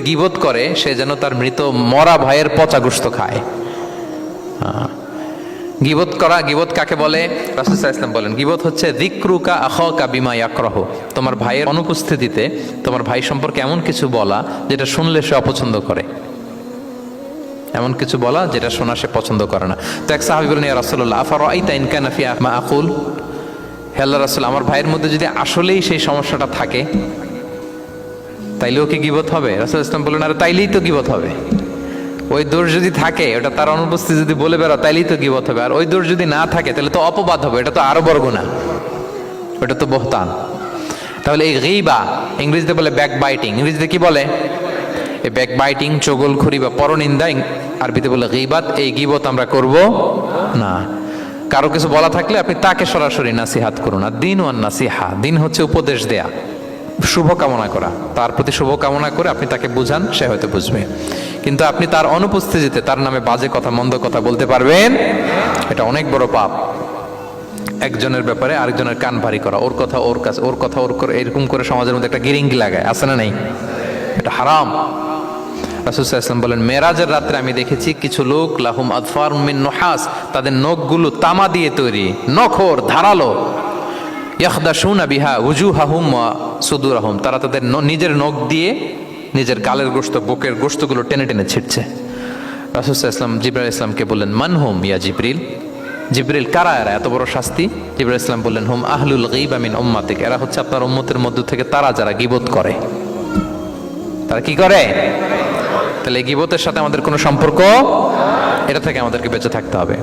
গীবত করে সে যেন তার মৃত মরা ভাইয়ের পচা গোশত খায়। গীবত করা, গীবত কাকে বলে? রাসূল সাল্লাল্লাহু আলাইহি ওয়াসাল্লাম বলেন গীবত হচ্ছে যিকরুকা আখাকা বিমা ইয়াকরাহ, তোমার ভাইয়ের অনুপস্থিতিতে তোমার ভাই সম্পর্কে এমন কিছু বলা যেটা শুনলে সে অপছন্দ করে, এমন কিছু বলা যেটা শোনা সে পছন্দ করে না। তো এক সাহাবী বলেন, ইয়া রাসূলুল্লাহ আফারাআইতা ইন কানা ফি মা আকুল, হে আল্লাহর রাসূল আমার ভাইয়ের মধ্যে যদি আসলেই সেই সমস্যাটা থাকে তাইলেও কি গীবত হবে? রাসূল সাল্লাল্লাহু আলাইহি ওয়াসাল্লাম বললেন, আরে তাইলেই তো গীবত হবে। ওই দোষ যদি থাকে, ওটা তার অনুপস্থিতি যদি বলে বেড়াও তাইলেই তো গীবত হবে। আর ওই দোষ যদি না থাকে তাহলে তো অপবাদ হবে, এটা তো আরো বড় গুনাহ, ওটা তো বহতান। তাহলে এই গীবা ইংরেজিতে বলে ব্যাক বাইটিং, ইংরেজিতে কি বলে? এই ব্যাক বাইটিং, চগলখড়ি বা পরনিন্দা আরবিতে বলে গীবাত। এই গীবত আমরা করব না। কারো কিছু বলা থাকলে আপনি তাকে সরাসরি নাসিহাত করুন। আর দিন ওয়ান নাসিহা, দিন হচ্ছে উপদেশ দেয়া, শুভ কামনা করা, তার প্রতি শুভ কামনা করে আপনি তাকে বুঝান, সে হয়তো বুঝবে। কিন্তু আপনি তার অনুপস্থিতিতে তার নামে বাজে কথা, মন্দ কথা বলতে পারবেন, এটা অনেক বড় পাপ। একজনের ব্যাপারে আরেকজনের কান ভারী করা, ওর কথা ওর কাছে, ওর কথা ওর করে, এরকম করে সমাজের মধ্যে একটা গিরিঙ্গি লাগায়, আছে না নেই? এটা হারাম। রাসূল সাল্লাল্লাহু আলাইহি ওয়াসাল্লাম বলেন মেরাজের রাত্রে আমি দেখেছি কিছু লোক লাহুম আদফার মিন নুহাস, তাদের নখগুলো তামা দিয়ে তৈরি, নখর ধারালো, ইয়াখদাশুনা বিহা উজুহাহুম ওয়া সুদুরহুম, তারা তাদের নিজের নখ দিয়ে নিজের গালের গোশত, বুকের গোশতগুলো টেনে টেনে ছিঁড়ছে। রাসূল সাল্লাল্লাহু আলাইহি ওয়াসাল্লাম জিবরাইল ইসলামকে বললেন, মান হুম ইয়া জিবরিল, জিবরিল কারা এরা, এত বড় শাস্তি? জিবরাইল ইসলাম বললেন, হুম আহলুল গীবা মিন উম্মাতিক, এরা হচ্ছে আপনার উম্মতের মধ্য থেকে তারা যারা গীবত করে। তারা কি করে? তাহলে গীবতের সাথে আমাদের কোনো সম্পর্ক, এটা থেকে আমাদেরকে বেঁচে থাকতে হবে।